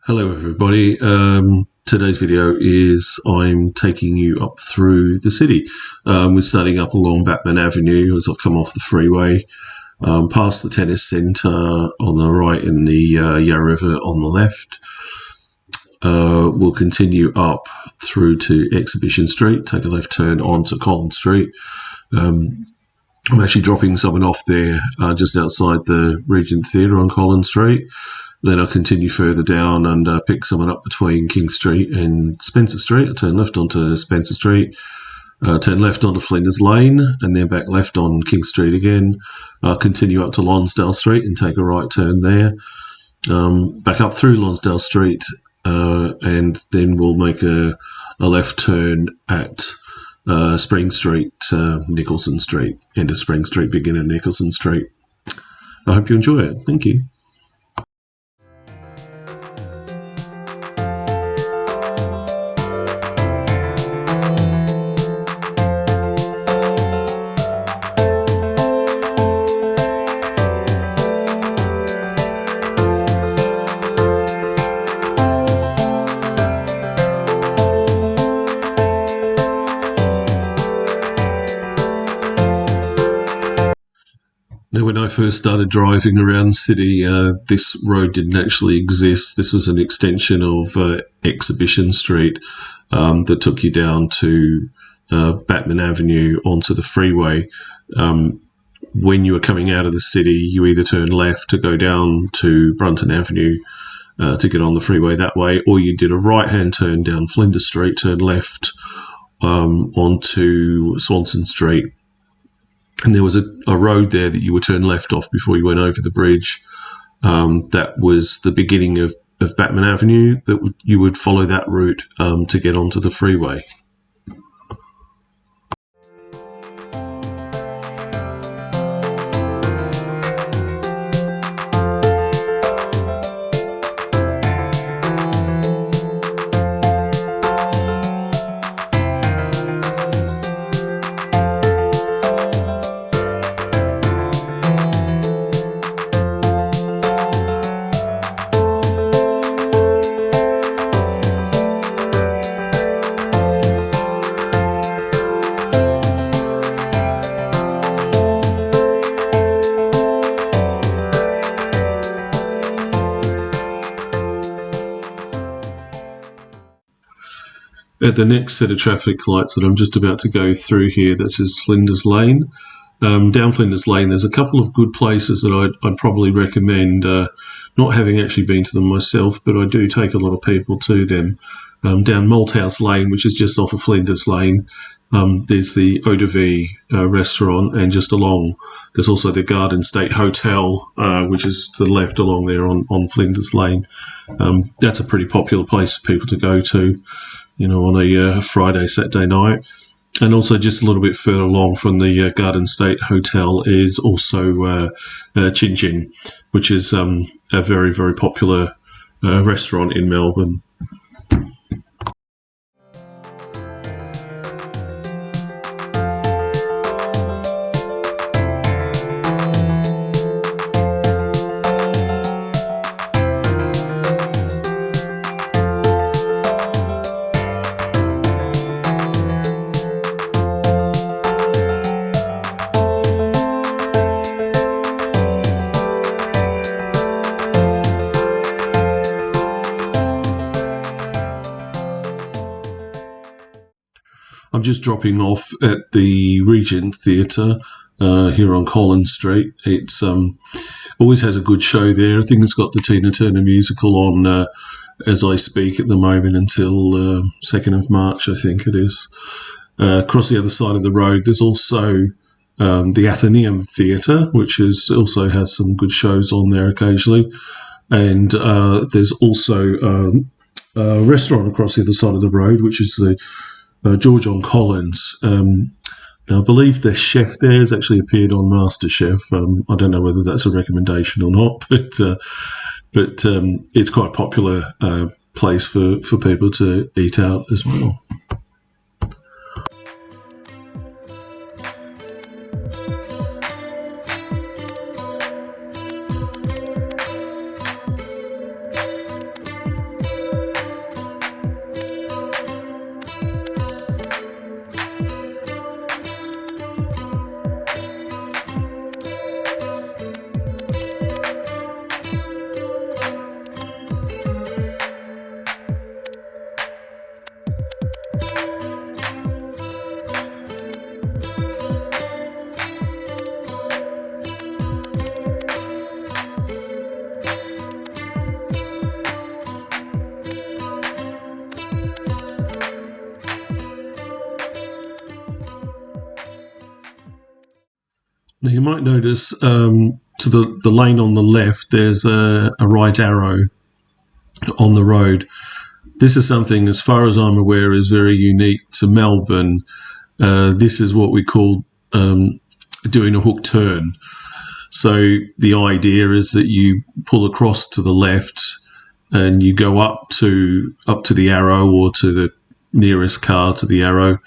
Hello everybody. Today's video is I'm taking you up through the city. We're starting up along Batman Avenue as I've come off the freeway, past the tennis centre on the right and the Yarra River on the left. We'll continue up through to Exhibition Street, take a left turn onto Collins Street. I'm actually dropping someone off there just outside the Regent Theatre on Collins Street. Then I'll continue further down and pick someone up between King Street and Spencer Street. I'll turn left onto Spencer Street, turn left onto Flinders Lane, and then back left on King Street again. Continue up to Lonsdale Street and take a right turn there. Back up through Lonsdale Street, and then we'll make a left turn at Spring Street, Nicholson Street, end of Spring Street, begin at Nicholson Street. I hope you enjoy it. Thank you. Now, when I first started driving around the city, this road didn't actually exist. This was an extension of Exhibition Street that took you down to Batman Avenue onto the freeway. When you were coming out of the city, you either turned left to go down to Brunton Avenue to get on the freeway that way, or you did a right-hand turn down Flinders Street, turn left onto Swanson Street. And there was a road there that you would turn left off before you went over the bridge. That was the beginning of Batman Avenue, that you would follow that route to get onto the freeway. At the next set of traffic lights that I'm just about to go through here, this is Flinders Lane. Down Flinders Lane, there's a couple of good places that I'd probably recommend, not having actually been to them myself, but I do take a lot of people to them. Down Malthouse Lane, which is just off of Flinders Lane, there's the Eau de Vie restaurant, and just along there's also the Garden State Hotel, which is to the left along there on Flinders Lane. That's a pretty popular place for people to go to, you know, on a Friday, Saturday night. And also just a little bit further along from the Garden State Hotel is also Chin Chin, which is a very, very popular restaurant in Melbourne. I'm just dropping off at the Regent Theatre here on Collins Street. It's always has a good show there. I think it's got the Tina Turner musical on as I speak at the moment until 2nd of March, I think it is. Across the other side of the road, there's also the Athenaeum Theatre, which also has some good shows on there occasionally. And there's also a restaurant across the other side of the road, which is the George on Collins. Now, I believe the chef there has actually appeared on MasterChef. I don't know whether that's a recommendation or not, but it's quite a popular place for people to eat out as well. Now you might notice to the lane on the left, there's a right arrow on the road. This is something, as far as I'm aware, is very unique to Melbourne. This is what we call doing a hook turn. So the idea is that you pull across to the left and you go up to the arrow, or to the nearest car to the arrow,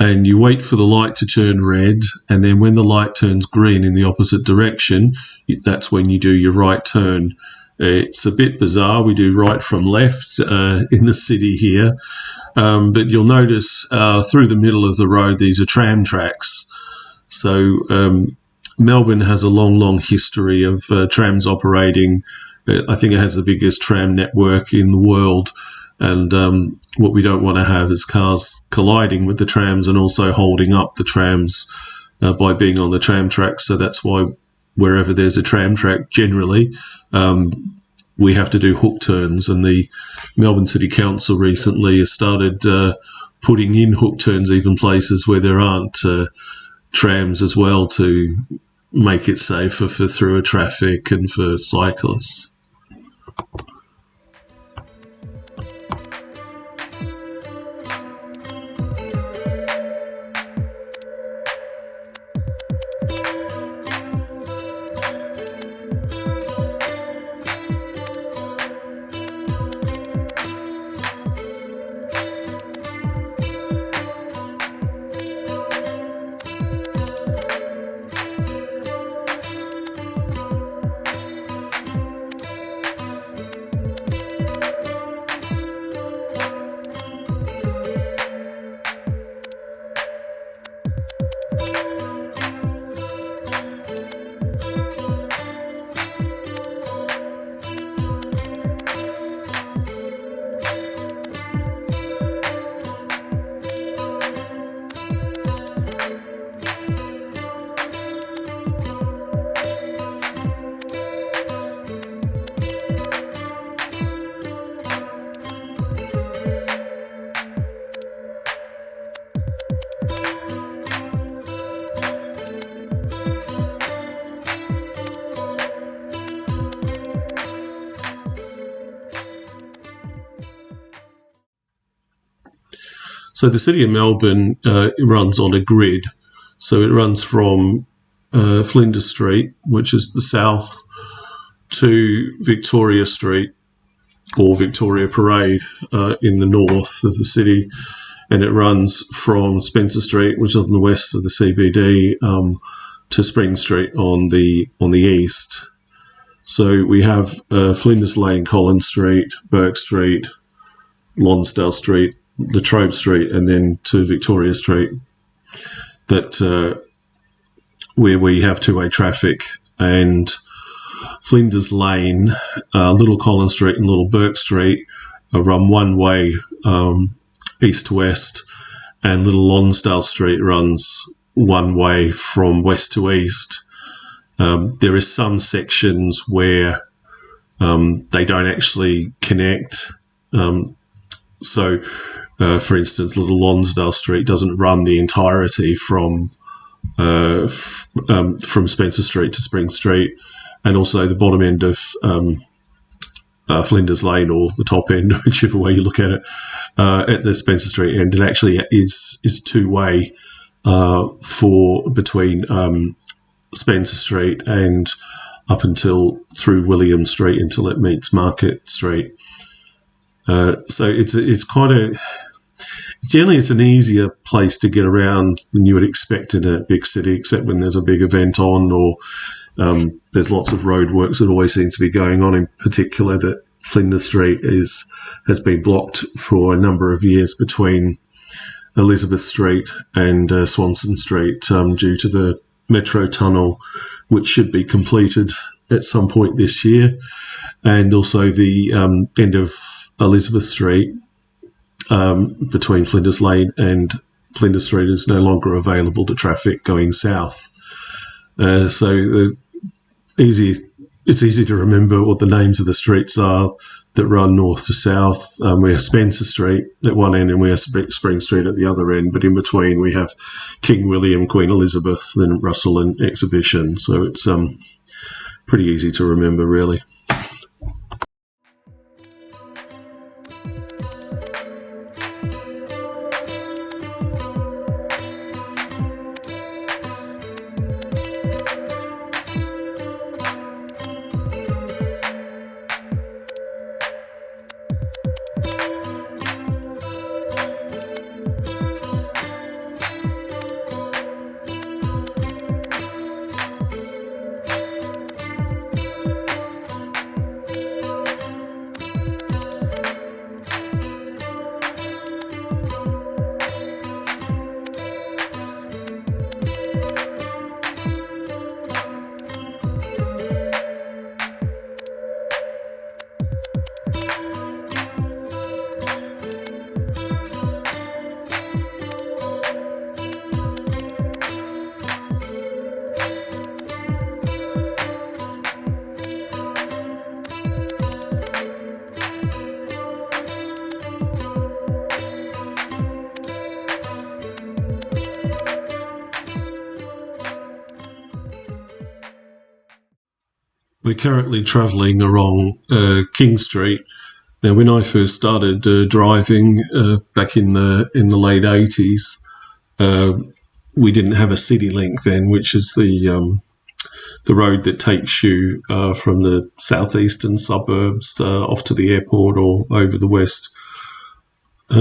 and you wait for the light to turn red, and then when the light turns green in the opposite direction, that's when you do your right turn. It's a bit bizarre. We do right from left in the city here, but you'll notice through the middle of the road, these are tram tracks. So Melbourne has a long history of trams operating. I think it has the biggest tram network in the world. And what we don't want to have is cars colliding with the trams and also holding up the trams by being on the tram track. So that's why wherever there's a tram track, generally, we have to do hook turns. And the Melbourne City Council recently has started putting in hook turns even places where there aren't trams as well, to make it safer for through traffic and for cyclists. So the City of Melbourne runs on a grid. So it runs from Flinders Street, which is the south, to Victoria Street, or Victoria Parade in the north of the city. And it runs from Spencer Street, which is on the west of the CBD, to Spring Street on the east. So we have Flinders Lane, Collins Street, Burke Street, Lonsdale Street, Latrobe Street, and then to Victoria Street, that where we have two-way traffic. And Flinders Lane, Little Collins Street and Little Burke Street run one way, east to west, and Little Lonsdale Street runs one way from west to east. There is some sections where they don't actually connect. So, for instance, Little Lonsdale Street doesn't run the entirety from Spencer Street to Spring Street, and also the bottom end of Flinders Lane, or the top end, whichever way you look at it, at the Spencer Street end. It actually is two-way for between Spencer Street and up until through William Street until it meets Market Street. So it's quite a. Generally, it's an easier place to get around than you would expect in a big city, except when there's a big event on, or there's lots of roadworks that always seem to be going on. In particular, that Flinders Street has been blocked for a number of years between Elizabeth Street and Swanston Street due to the Metro Tunnel, which should be completed at some point this year, and also the end of Elizabeth Street between Flinders Lane and Flinders Street is no longer available to traffic going south. So it's easy to remember what the names of the streets are. that run north to south. We have Spencer Street at one end and we have Spring Street at the other end, but in between we have King William, Queen Elizabeth, then Russell and Exhibition. So it's pretty easy to remember, really. We're currently travelling along King Street. Now, when I first started driving back in the late 80s, we didn't have a city link then, which is the road that takes you from the southeastern suburbs off to the airport or over the west.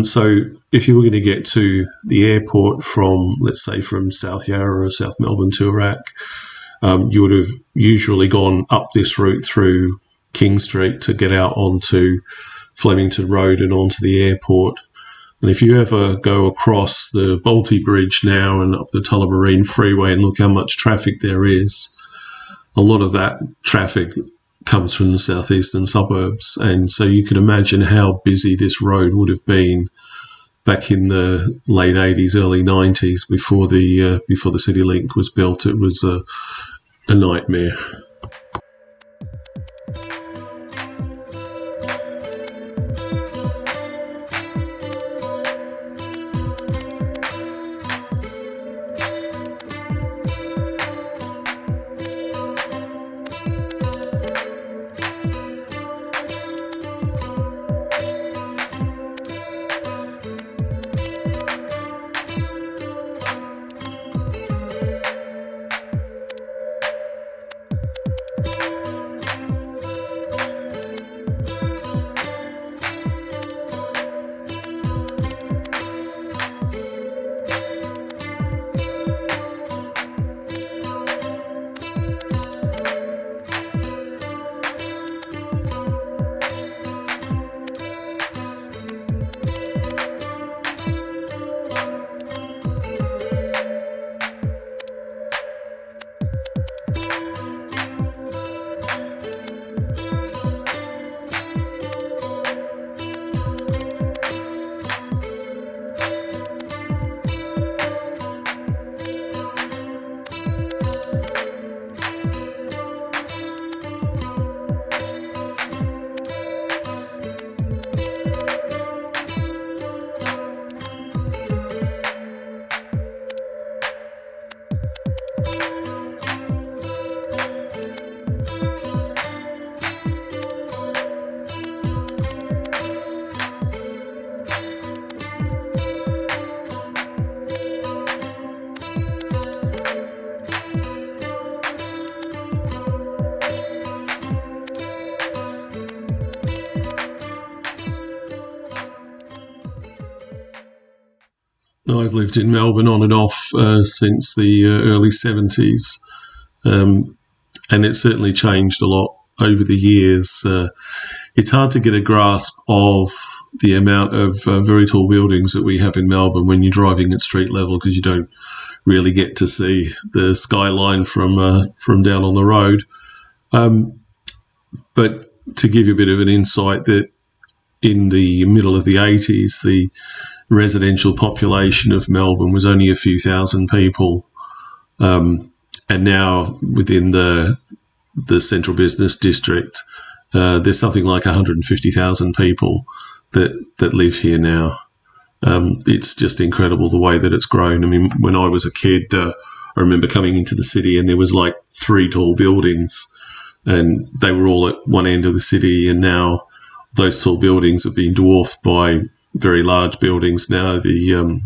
So if you were going to get to the airport from, let's say, from South Yarra or South Melbourne to Iraq, you would have usually gone up this route through King Street to get out onto Flemington Road and onto the airport. And if you ever go across the Balti Bridge now and up the Tullamarine Freeway and look how much traffic there is, a lot of that traffic comes from the southeastern suburbs. And so you can imagine how busy this road would have been back in the late 80s, early 90s, before the City Link was built. It was a nightmare. I've lived in Melbourne on and off since the early 70s, and it's certainly changed a lot over the years. It's hard to get a grasp of the amount of very tall buildings that we have in Melbourne when you're driving at street level, because you don't really get to see the skyline from down on the road. But to give you a bit of an insight, that in the middle of the 80s, the residential population of Melbourne was only a few thousand people, and now within the central business district, there's something like 150,000 people that live here now. It's just incredible the way that it's grown. I mean, when I was a kid, I remember coming into the city and there was like 3 tall buildings, and they were all at one end of the city, and now those tall buildings have been dwarfed by very large buildings. Now the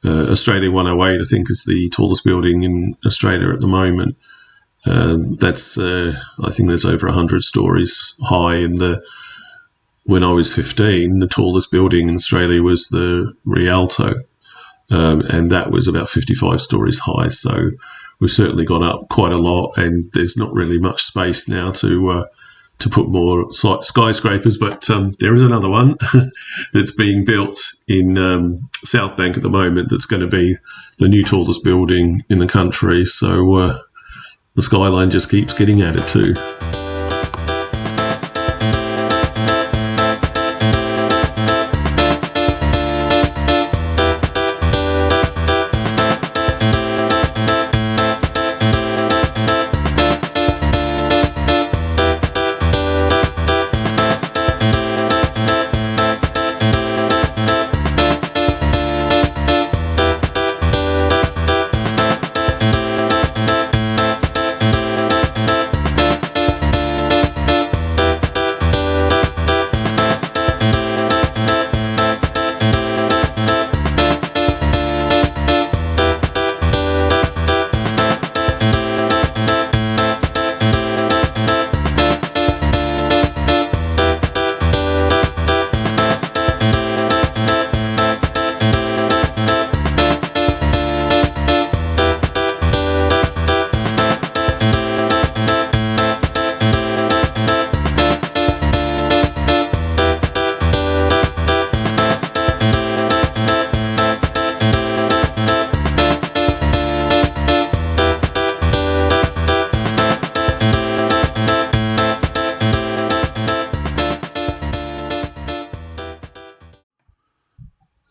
Australia 108, I think, is the tallest building in Australia at the moment. I think that's over 100 stories high. And when I was 15, the tallest building in Australia was the Rialto, and that was about 55 stories high. So we've certainly gone up quite a lot, and there's not really much space now to put more skyscrapers. But there is another one that's being built in South Bank at the moment that's going to be the new tallest building in the country. So the skyline just keeps getting added to.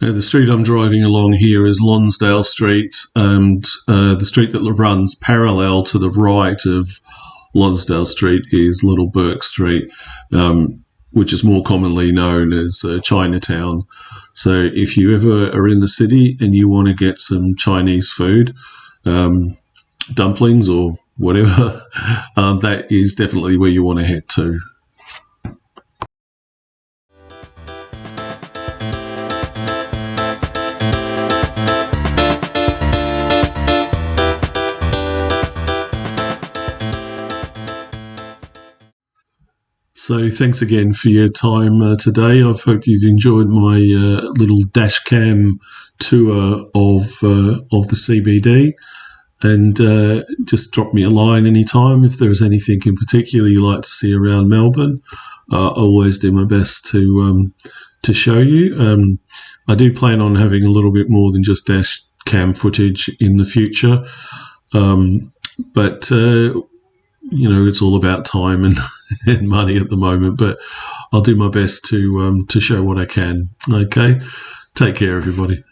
The street I'm driving along here is Lonsdale Street, and the street that runs parallel to the right of Lonsdale Street is Little Bourke Street, which is more commonly known as Chinatown. So if you ever are in the city and you want to get some Chinese food, dumplings or whatever, that is definitely where you want to head to. So thanks again for your time today. I hope you've enjoyed my little Dashcam tour of the CBD, and just drop me a line anytime if there's anything in particular you like to see around Melbourne. I always do my best to show you. I do plan on having a little bit more than just Dashcam footage in the future, but it's all about time and money at the moment, but I'll do my best to show what I can. Okay, take care, everybody.